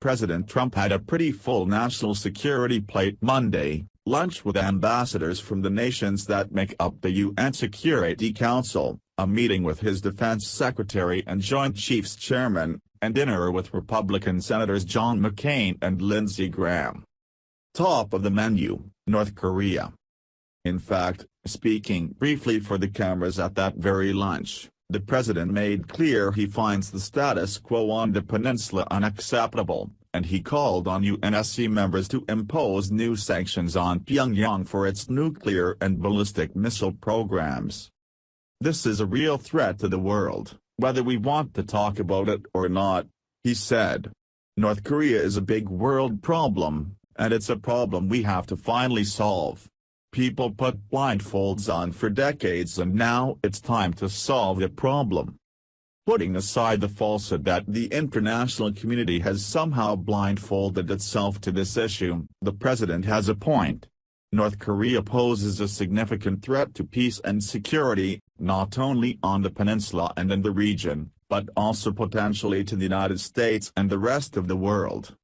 President Trump had a pretty full national security plate Monday, lunch with ambassadors from the nations that make up the UN Security Council, a meeting with his defense secretary and Joint Chiefs Chairman, and dinner with Republican Senators John McCain and Lindsey Graham. Top of the menu, North Korea. In fact, speaking briefly for the cameras at that very lunch, the president made clear he finds the status quo on the peninsula unacceptable, and he called on UNSC members to impose new sanctions on Pyongyang for its nuclear and ballistic missile programs. This is a real threat to the world, whether we want to talk about it or not, he said. North Korea is a big world problem, and it's a problem we have to finally solve. People put blindfolds on for decades and now it's time to solve the problem. Putting aside the falsehood that the international community has somehow blindfolded itself to this issue, the president has a point. North Korea poses a significant threat to peace and security, not only on the peninsula and in the region, but also potentially to the United States and the rest of the world.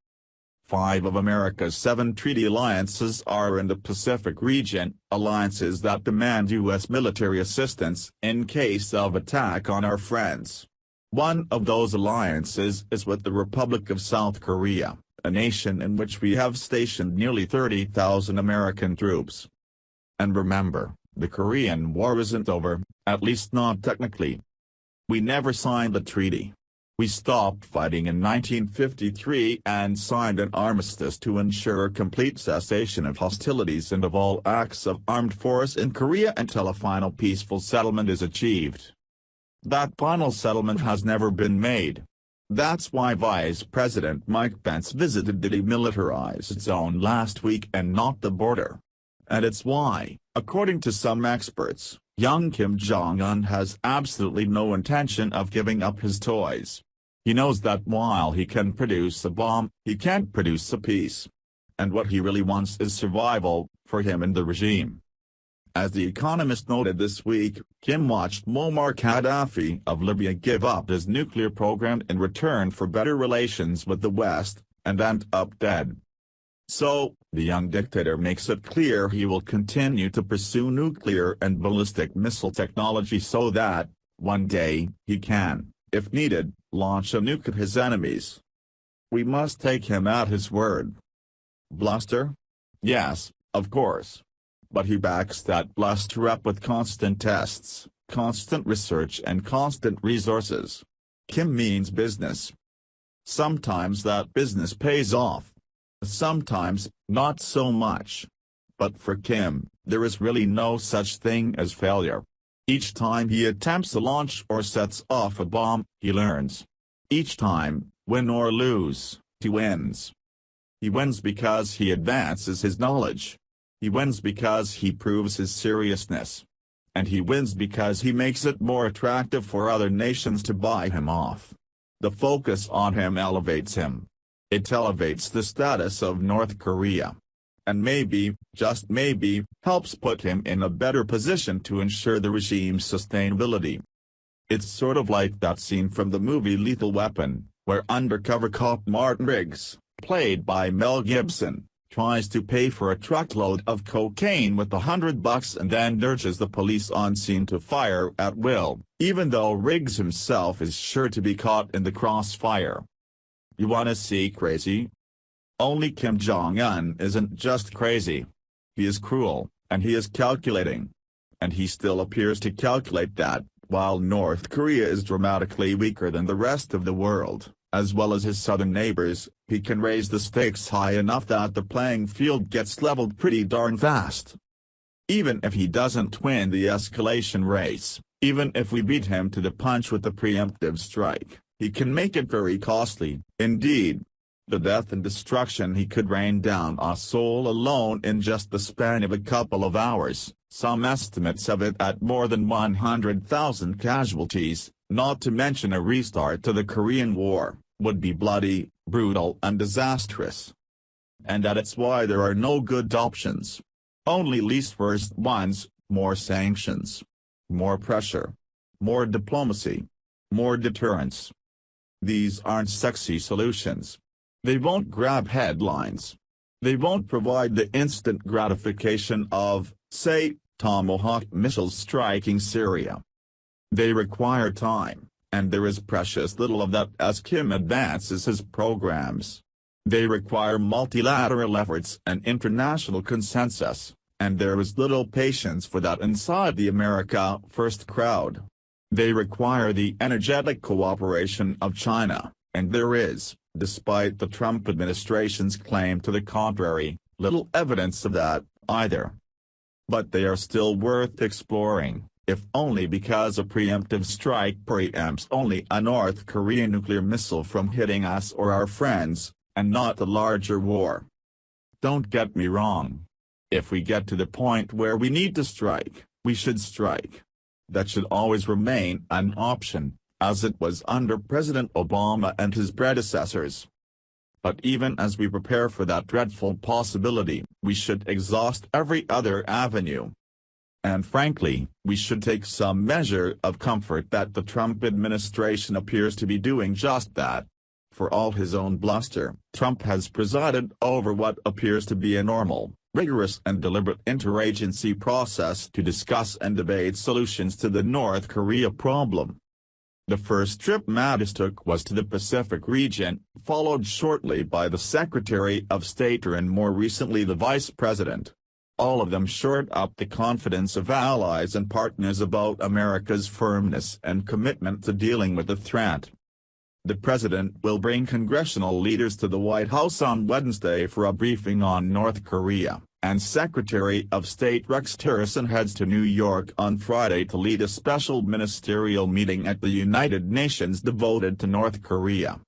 5 of America's 7 treaty alliances are in the Pacific region, alliances that demand U.S. military assistance in case of attack on our friends. One of those alliances is with the Republic of South Korea, a nation in which we have stationed nearly 30,000 American troops. And remember, the Korean War isn't over, at least not technically. We never signed the treaty. We stopped fighting in 1953 and signed an armistice to ensure complete cessation of hostilities and of all acts of armed force in Korea until a final peaceful settlement is achieved. That final settlement has never been made. That's why Vice President Mike Pence visited the demilitarized zone last week and not the border. And it's why, according to some experts, young Kim Jong Un has absolutely no intention of giving up his toys. He knows that while he can produce a bomb, he can't produce a peace. And what he really wants is survival, for him and the regime. As The Economist noted this week, Kim watched Muammar Gaddafi of Libya give up his nuclear program in return for better relations with the West, and end up dead. So, the young dictator makes it clear he will continue to pursue nuclear and ballistic missile technology so that, one day, he can, if needed, launch a nuke at his enemies. We must take him at his word. Bluster? Yes, of course. But he backs that bluster up with constant tests, constant research and constant resources. Kim means business. Sometimes that business pays off. Sometimes, not so much. But for Kim, there is really no such thing as failure. Each time he attempts a launch or sets off a bomb, he learns. Each time, win or lose, he wins. He wins because he advances his knowledge. He wins because he proves his seriousness. And he wins because he makes it more attractive for other nations to buy him off. The focus on him elevates him. It elevates the status of North Korea. And maybe, just maybe, helps put him in a better position to ensure the regime's sustainability. It's sort of like that scene from the movie Lethal Weapon, where undercover cop Martin Riggs, played by Mel Gibson, tries to pay for a truckload of cocaine with $100 and then urges the police on scene to fire at will, even though Riggs himself is sure to be caught in the crossfire. You wanna see crazy? Only Kim Jong Un isn't just crazy. He is cruel, and he is calculating. And he still appears to calculate that, while North Korea is dramatically weaker than the rest of the world, as well as his southern neighbors, he can raise the stakes high enough that the playing field gets leveled pretty darn fast. Even if he doesn't win the escalation race, even if we beat him to the punch with the preemptive strike, he can make it very costly, indeed. The death and destruction he could rain down on Seoul alone in just the span of a couple of hours, some estimates have it at more than 100,000 casualties, not to mention a restart to the Korean War, would be bloody, brutal and disastrous. And that's why there are no good options. Only least worst ones: more sanctions, more pressure, more diplomacy, more deterrence. These aren't sexy solutions. They won't grab headlines. They won't provide the instant gratification of, say, Tomahawk missiles striking Syria. They require time, and there is precious little of that as Kim advances his programs. They require multilateral efforts and international consensus, and there is little patience for that inside the America First crowd. They require the energetic cooperation of China, and there is, despite the Trump administration's claim to the contrary, little evidence of that, either. But they are still worth exploring, if only because a preemptive strike preempts only a North Korean nuclear missile from hitting us or our friends, and not the larger war. Don't get me wrong. If we get to the point where we need to strike, we should strike. That should always remain an option, as it was under President Obama and his predecessors. But even as we prepare for that dreadful possibility, we should exhaust every other avenue. And frankly, we should take some measure of comfort that the Trump administration appears to be doing just that. For all his own bluster, Trump has presided over what appears to be a normal, rigorous and deliberate interagency process to discuss and debate solutions to the North Korea problem. The first trip Mattis took was to the Pacific region, followed shortly by the Secretary of State and more recently the Vice President. All of them shored up the confidence of allies and partners about America's firmness and commitment to dealing with the threat. The President will bring congressional leaders to the White House on Wednesday for a briefing on North Korea, and Secretary of State Rex Tillerson heads to New York on Friday to lead a special ministerial meeting at the United Nations devoted to North Korea.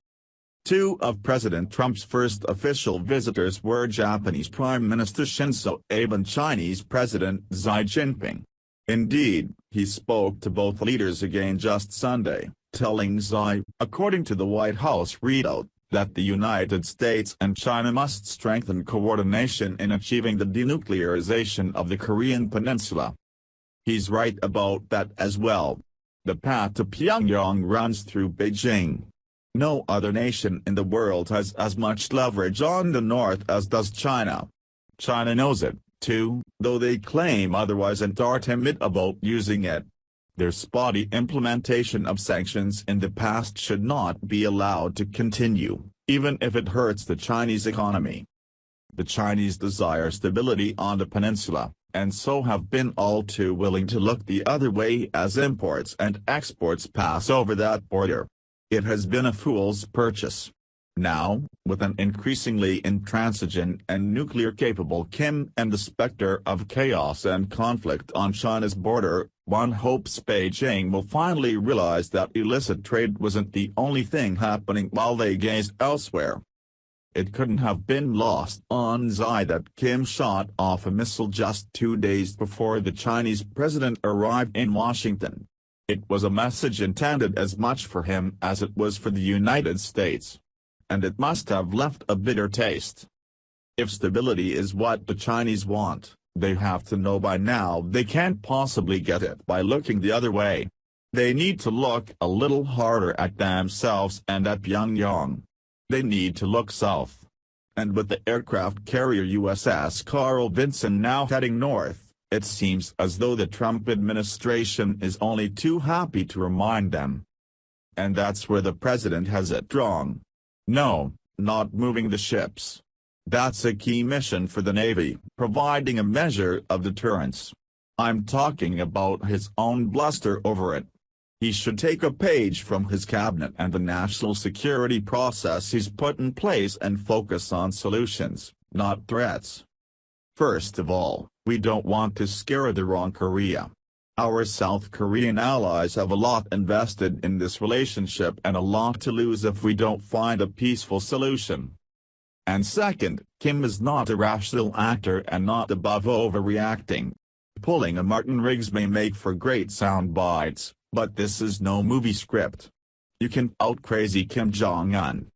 Two of President Trump's first official visitors were Japanese Prime Minister Shinzo Abe and Chinese President Xi Jinping. Indeed, he spoke to both leaders again just Sunday, telling Xi, according to the White House readout, that the United States and China must strengthen coordination in achieving the denuclearization of the Korean peninsula. He's right about that as well. The path to Pyongyang runs through Beijing. No other nation in the world has as much leverage on the North as does China. China knows it, too, though they claim otherwise and are timid about using it. Their spotty implementation of sanctions in the past should not be allowed to continue, even if it hurts the Chinese economy. The Chinese desire stability on the peninsula, and so have been all too willing to look the other way as imports and exports pass over that border. It has been a fool's purchase. Now, with an increasingly intransigent and nuclear-capable Kim and the specter of chaos and conflict on China's border, one hopes Beijing will finally realize that illicit trade wasn't the only thing happening while they gazed elsewhere. It couldn't have been lost on Xi that Kim shot off a missile just 2 days before the Chinese president arrived in Washington. It was a message intended as much for him as it was for the United States. And it must have left a bitter taste. If stability is what the Chinese want, they have to know by now they can't possibly get it by looking the other way. They need to look a little harder at themselves and at Pyongyang. They need to look south. And with the aircraft carrier USS Carl Vinson now heading north, it seems as though the Trump administration is only too happy to remind them. And that's where the president has it wrong. No, not moving the ships. That's a key mission for the Navy, providing a measure of deterrence. I'm talking about his own bluster over it. He should take a page from his cabinet and the national security process he's put in place and focus on solutions, not threats. First of all, we don't want to scare the wrong Korea. Our South Korean allies have a lot invested in this relationship and a lot to lose if we don't find a peaceful solution. And second, Kim is not a rational actor and not above overreacting. Pulling a Martin Riggs may make for great sound bites, but this is no movie script. You can out-crazy Kim Jong Un,